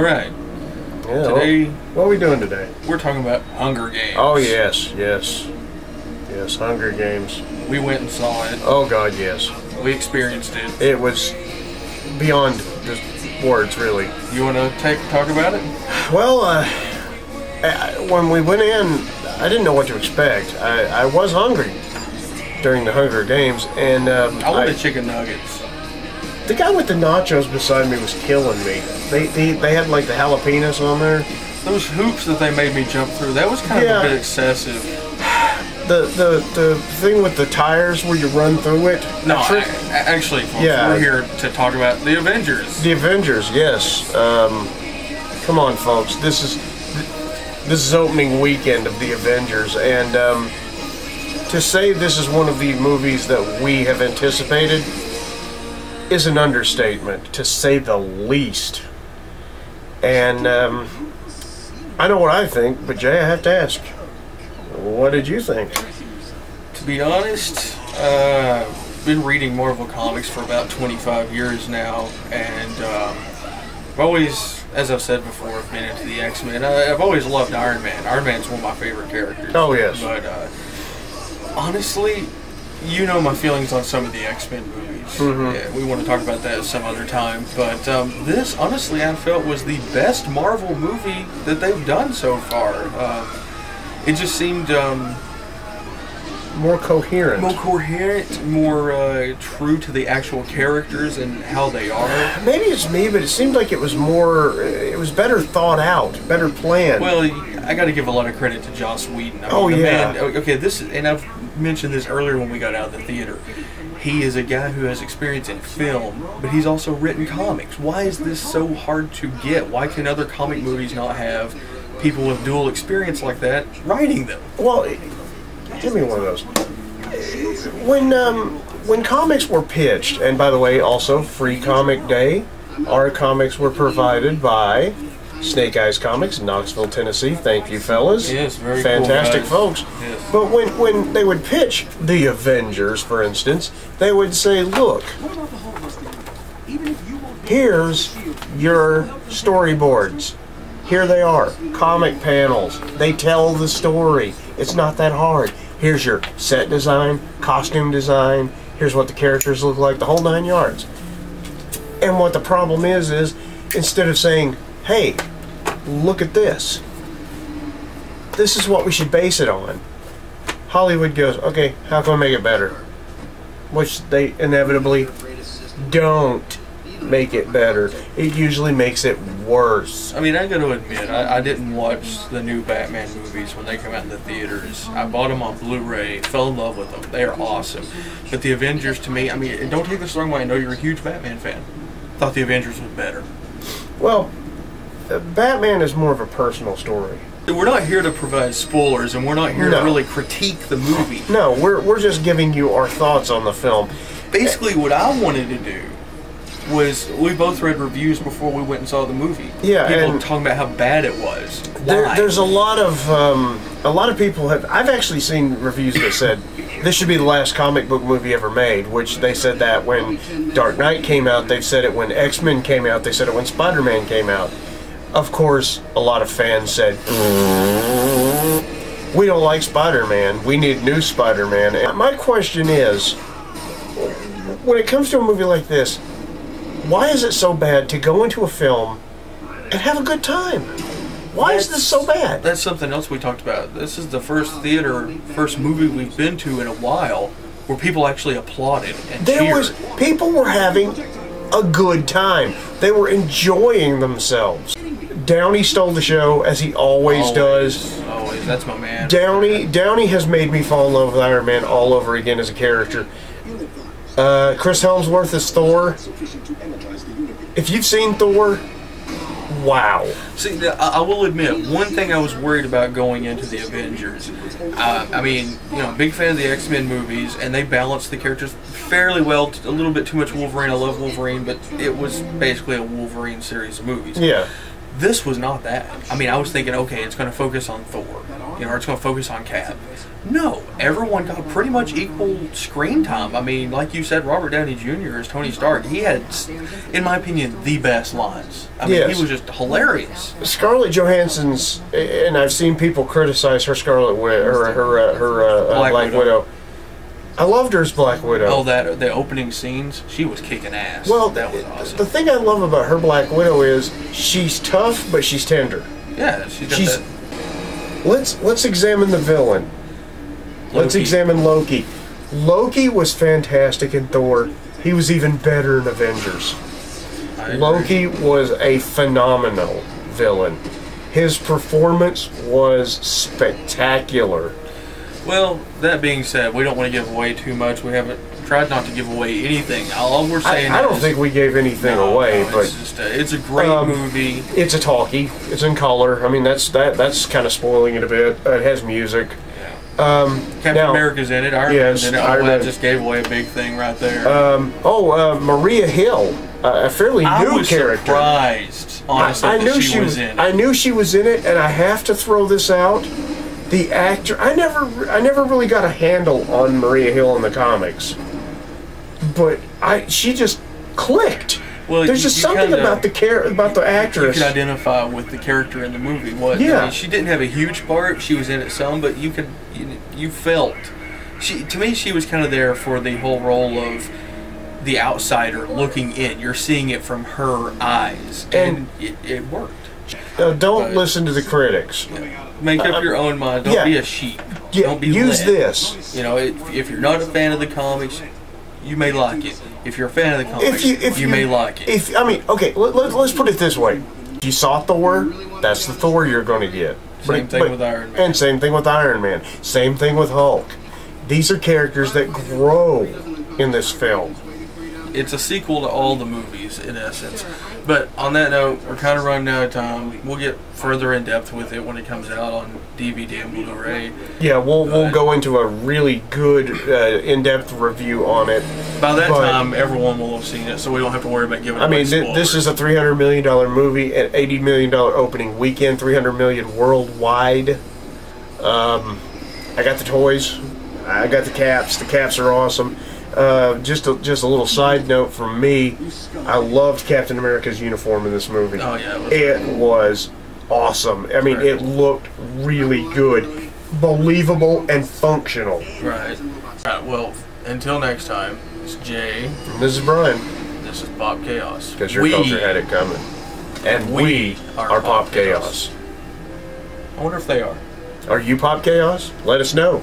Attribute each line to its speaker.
Speaker 1: right.
Speaker 2: Yeah,
Speaker 1: Today,
Speaker 2: what are we doing today?
Speaker 1: we're talking about Hunger Games.
Speaker 2: Oh, yes, yes. Yes, Hunger Games.
Speaker 1: We went and saw it.
Speaker 2: Oh, God, yes.
Speaker 1: We experienced it.
Speaker 2: It was beyond just words, really.
Speaker 1: You want to talk about it?
Speaker 2: Well, when we went in, I didn't know what to expect. I was hungry during the Hunger Games, and
Speaker 1: I wanted chicken nuggets.
Speaker 2: the guy with the nachos beside me was killing me. They had like the jalapenos on there.
Speaker 1: Those hoops that they made me jump through, that was kind of a bit excessive.
Speaker 2: The thing with the tires where you run through it.
Speaker 1: No, actually, folks, we're here to talk about the Avengers.
Speaker 2: The Avengers, yes. Come on, folks. This is opening weekend of the Avengers, and to say this is one of the movies that we have anticipated is an understatement, to say the least. And I know what I think, but Jay, I have to ask, what did you think?
Speaker 1: To be honest, I've been reading Marvel Comics for about 25 years now, and I've always, as I've said before, I've been into the X-Men. I've always loved Iron Man. Iron Man's one of my favorite characters.
Speaker 2: Oh, yes.
Speaker 1: But honestly, you know my feelings on some of the X-Men movies. Yeah, we want to talk about that some other time. But this, honestly, I felt was the best Marvel movie that they've done so far. It just seemed
Speaker 2: more coherent.
Speaker 1: More true to the actual characters and how they are.
Speaker 2: Maybe it's me, but it seemed like it was better thought out, better planned.
Speaker 1: Well, I got to give a lot of credit to Joss Whedon. I mean, man, okay, and I've mentioned this earlier when we got out of the theater. He is a guy who has experience in film, but he's also written comics. Why is this so hard to get? Why can other comic movies not have people with dual experience like that writing them?
Speaker 2: Well, give me one of those. When comics were pitched, and by the way, also Free Comic Day, our comics were provided by Snake Eyes Comics, Knoxville, Tennessee. Thank you, fellas.
Speaker 1: Yes, very
Speaker 2: fantastic
Speaker 1: cool
Speaker 2: folks.
Speaker 1: Yes.
Speaker 2: But when they would pitch the Avengers, for instance, they would say, "Look, here's your storyboards. Here they are, comic panels. They tell the story. It's not that hard. Here's your set design, costume design. Here's what the characters look like, the whole 9 yards." And what the problem is instead of saying, "Hey, look at this. This is what we should base it on," Hollywood goes, "Okay, how can we make it better?" Which they inevitably don't make it better. It usually makes it worse.
Speaker 1: I mean, I got to admit, I didn't watch the new Batman movies when they come out in the theaters. I bought them on Blu-ray, fell in love with them. They are awesome. But the Avengers, to me, I mean, don't take this the wrong way. I know you're a huge Batman fan. Thought the Avengers was better.
Speaker 2: Well, Batman is more of a personal story.
Speaker 1: We're not here to provide spoilers, and we're not here to really critique the movie.
Speaker 2: No, we're just giving you our thoughts on the film.
Speaker 1: Basically, what I wanted to do was, we both read reviews before we went and saw the movie.
Speaker 2: Yeah,
Speaker 1: people talking about how bad it was.
Speaker 2: There's a lot of people have. I've actually seen reviews that said this should be the last comic book movie ever made. Which they said that when Dark Knight came out. They've said it when X-Men came out. They said it when Spider-Man came out. Of course, a lot of fans said, "We don't like Spider-Man. We need new Spider-Man." And my question is, when it comes to a movie like this, why is it so bad to go into a film and have a good time? Why is this so bad?
Speaker 1: That's something else we talked about. This is the first movie we've been to in a while where people actually applauded and cheered.
Speaker 2: People were having a good time. They were enjoying themselves. Downey stole the show, as he always does.
Speaker 1: Always, that's my man.
Speaker 2: Downey has made me fall in love with Iron Man all over again as a character. Chris Hemsworth is Thor. If you've seen Thor, wow.
Speaker 1: See, I will admit, one thing I was worried about going into the Avengers. I mean, big fan of the X-Men movies, and they balanced the characters fairly well. A little bit too much Wolverine. I love Wolverine, but it was basically a Wolverine series of movies.
Speaker 2: Yeah.
Speaker 1: This was not that. I mean, I was thinking, okay, it's going to focus on Thor, you know, or it's going to focus on Cap. No, everyone got pretty much equal screen time. I mean, like you said, Robert Downey Jr. as Tony Stark, he had, in my opinion, the best lines. I mean, he was just hilarious.
Speaker 2: Scarlett Johansson's, and I've seen people criticize her Scarlet Widow, or her Black Widow. I loved her as Black Widow.
Speaker 1: Oh, the opening scenes, she was kicking ass.
Speaker 2: Well,
Speaker 1: that was awesome.
Speaker 2: The thing I love about her Black Widow is she's tough, but she's tender.
Speaker 1: Yeah, she's that.
Speaker 2: Let's examine the villain. Let's examine Loki. Loki was fantastic in Thor. He was even better in Avengers. Loki was a phenomenal villain. His performance was spectacular.
Speaker 1: Well, that being said, we don't want to give away too much. We haven't tried not to give away anything. All we're saying
Speaker 2: I don't think we gave anything away, but
Speaker 1: it's a great movie.
Speaker 2: It's a talkie. It's in color. I mean, that's kind of spoiling it a bit. It has music.
Speaker 1: Captain America's in it. Iron Man's in it. That just gave away a big thing right there.
Speaker 2: Maria Hill, a fairly new character.
Speaker 1: I was surprised, honestly, that she was in it.
Speaker 2: I knew she was in it, and I have to throw this out. The actor, I never really got a handle on Maria Hill in the comics, but she just clicked. Well, there's just something about the actress.
Speaker 1: You could identify with the character in the movie.
Speaker 2: Yeah.
Speaker 1: I mean, she didn't have a huge part. She was in it some, but you felt. To me, she was kind of there for the whole role of the outsider looking in. You're seeing it from her eyes, and it worked.
Speaker 2: Don't listen to the critics.
Speaker 1: Make up your own mind. Don't be a sheep. Don't be
Speaker 2: use
Speaker 1: led.
Speaker 2: this.
Speaker 1: You know, if you're not a fan of the comics, you may like it. If you're a fan of the comics, you may like it.
Speaker 2: Let's put it this way. If you saw Thor, that's the Thor you're going to get.
Speaker 1: Same thing with Iron Man.
Speaker 2: And same thing with Iron Man. Same thing with Hulk. These are characters that grow in this film.
Speaker 1: It's a sequel to all the movies, in essence. But on that note, we're kind of running out of time. We'll get further in depth with it when it comes out on DVD and Blu-ray.
Speaker 2: Yeah, we'll go into a really good in-depth review on it.
Speaker 1: By that time, everyone will have seen it, so we don't have to worry about giving.
Speaker 2: This is a $300 million movie at $80 million opening weekend, $300 million worldwide. I got the toys. I got the caps. The caps are awesome. Just a little side note from me, I loved Captain America's uniform in this movie.
Speaker 1: Oh yeah,
Speaker 2: it was awesome. I mean, it looked really good, believable, and functional.
Speaker 1: Right. Well, until next time, it's Jay.
Speaker 2: And this is Brian.
Speaker 1: This is Pop Chaos.
Speaker 2: Because your culture had it coming. And we are Pop Chaos.
Speaker 1: I wonder if they are.
Speaker 2: Are you Pop Chaos? Let us know.